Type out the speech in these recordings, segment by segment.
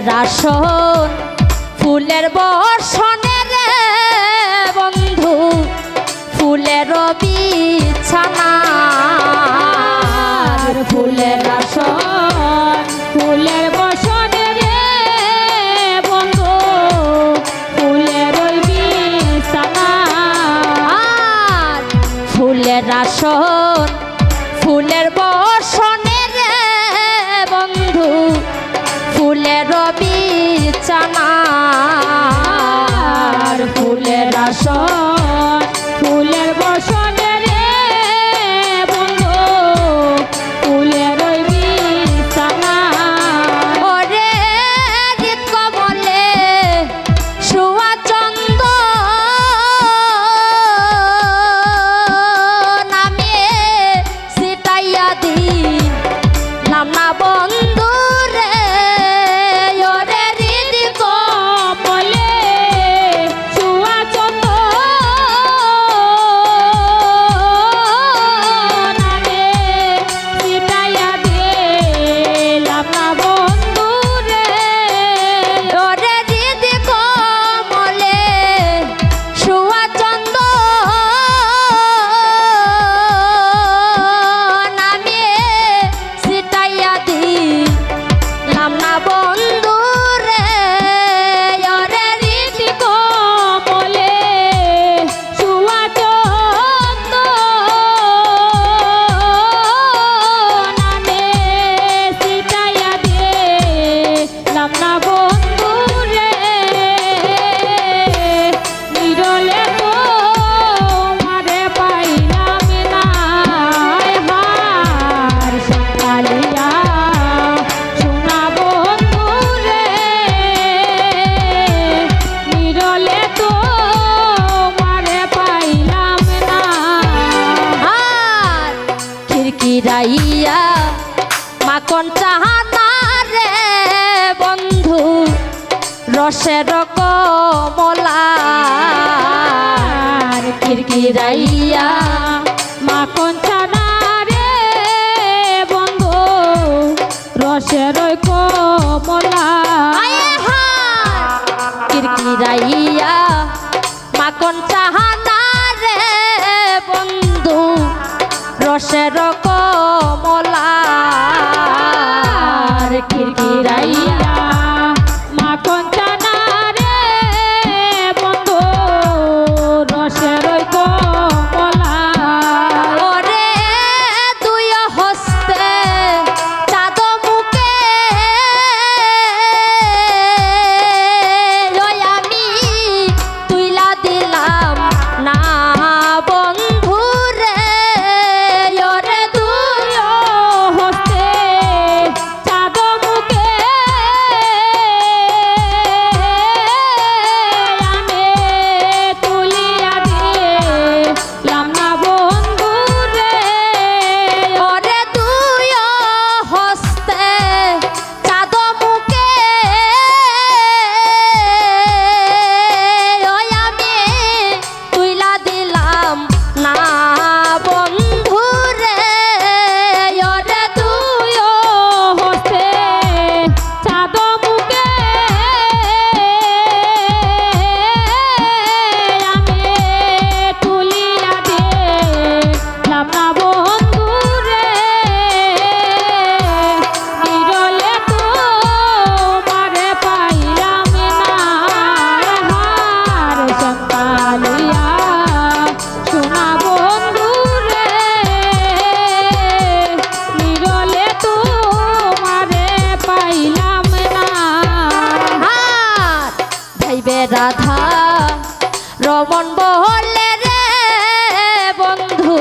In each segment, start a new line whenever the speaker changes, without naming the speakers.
ফুলের আসন ফুলের বর্ষণে রে বন্ধু ফুলের বিছানা
ফুলের আসন ফুলের বসনে রে বন্ধু ফুলের বিছানা
ফুলের আসন ফুলের বর্ষণে রে বন্ধু ফুলের বিছানা
ফুলের আসন ফুলের বসনে রে বন্ধু ফুলের বিছানা
ওরে গীত কমলে শুয়া চন্দ নামে সিটাইয়া দিন নাম না বন্ধু রে ওরে হৃদি
কমলে শুয়া চন্দ নামে সিটাইয়া দিলাম না বন্ধু রে
ওরে হৃদি কমলে শুয়া চন্দ নামে সিটাইয়া দিন নাম না বন্ধু রে ওরে হৃদি
কমলে শুয়া চন্দ নামে সিটাইয়া দিলাম না বন্ধু রে নিরলে তোমারে পাইলাম না হার সকালিয়া সোনা বন্ধু রে নিরলে তোমারে পাইলাম না
আর খিড়কিরাইয়া মাখন চাহানা রে বন্ধু রসের কমলা
আর কিরকিরাইয়া মাখন ছানা রে বন্ধু রসের কমলা
খিড়কিরাইয়া মাখন চাহানা রে বন্ধু রসের কমলা
আর কিরকিরাইয়া মাখন ছানা রে বন্ধু রসের কমলা
ওরে তুই হস্তে চাঁদ মুখে আমি তুইলা দিলাম না বন্ধু রে ওরে তুই
হস্তে চাঁদ মুখে আমি তুলিয়া দিলাম না বন্ধু রে
ওরে তুই হস্তে চাঁদ মুখে আমি তুইলা দিলাম না বন্ধু রে ওরে
তুই হস্তে চাঁদ মুখে আমি তুলিয়া দিলাম না বন্ধু রে নিরলে তোমারে পাইলাম না হার সন্তালিয়া সোনা বন্ধু রে নিরলে তোমারে পাইলাম না
হাত ভাইবে রাধা রমন বহলে রে বন্ধু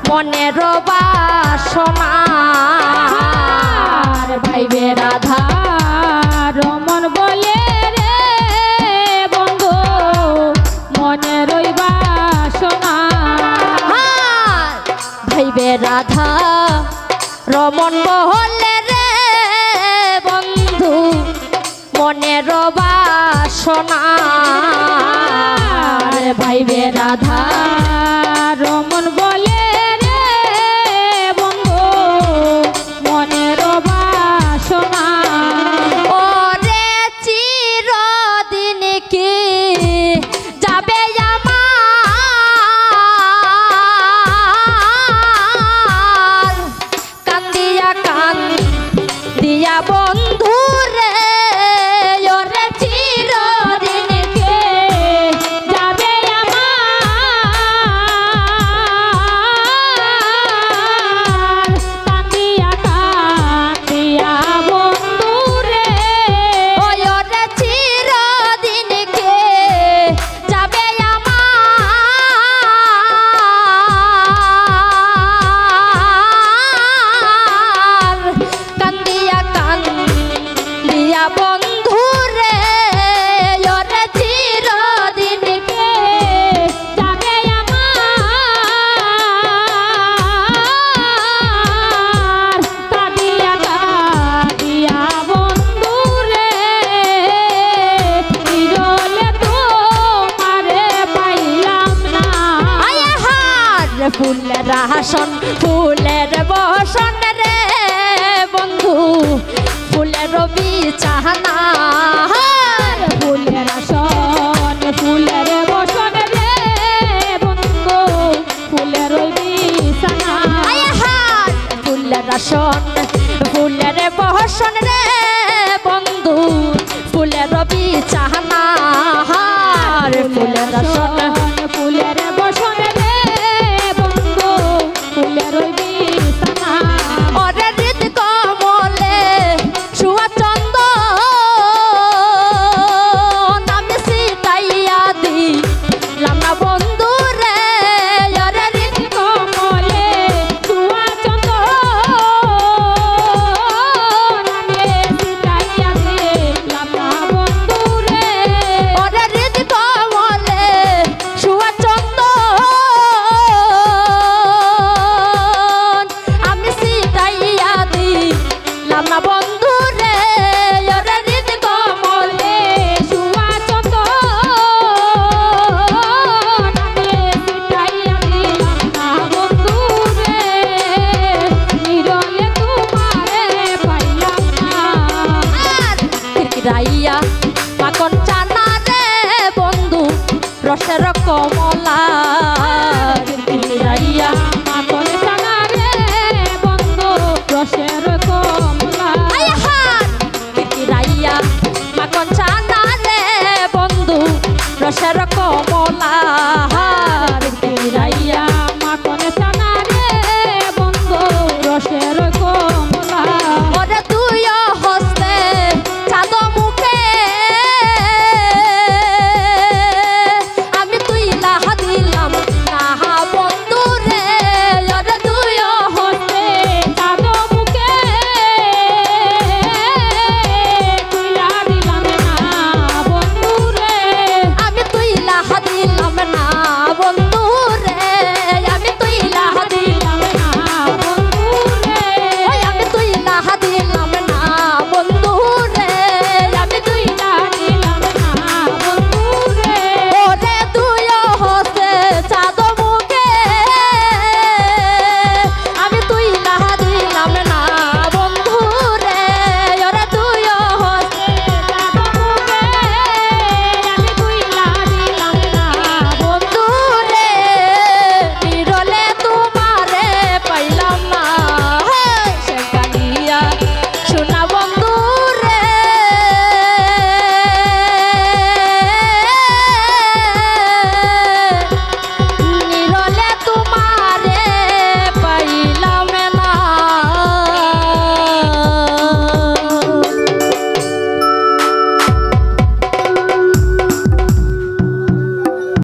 মনের বাসনা
আর ভাইবে রাধা রমন বলে রে বন্ধু মনে রইবা সোনা
হাত ভাইবে রাধা রমন বহলে রে বন্ধু মনের বাসনা
ভাইবে রাধা রমন বলে রে বন্ধু মনের বাসনা
ও কান দিয়া বন্ধু রে ওরে চিরদিন
কে যাবে আমার কান্দিয়া কান্দিয়া বন্ধু রে
ওই ওরে চিরদিন কে যাবে আমার কান্দিয়া কান্দিয়া বন্ধু রে ওরে চিরদিন কে
যাবে আমার কাঁদিয়া কাঁদিয়া বন্ধু রে বিরলে তোমারে পাইলাম না
আয়া হার ফুলের আসন ফুলের বসন রে বন্ধু ফুলের বিছানা
ফুলের আসন ফুলের বসন রে বন্ধু ফুলের বিছানা
আয়া হার ফুলের আসন ফুলের বসন রে বন্ধু ফুলের বিছানা হার ফুলের আসন
ফুলের বসন রে বন্ধু ফুলের বিছানা
ওরে হৃদ কমলে শুয়া চন্দ নামে সিটাইয়া দিলাম না বন্ধু রে ওরে হৃদ
কমলে তুয়া চন্দ নামে সিটাইয়া দিলাম না বন্ধু রে
ওরে হৃদ কমলে শুয়া চন্দ আমি সিটাইয়া দিলাম না বন্ধু রে ওরে হৃদ কমলে
তুয়া চন্দ নামে সিটাইয়া দিলাম না বন্ধু রে নিরলে তোমারে পাইলাম না
আর কিরকিরাইয়া মাখন চানা রে বন্ধু রসের কমলা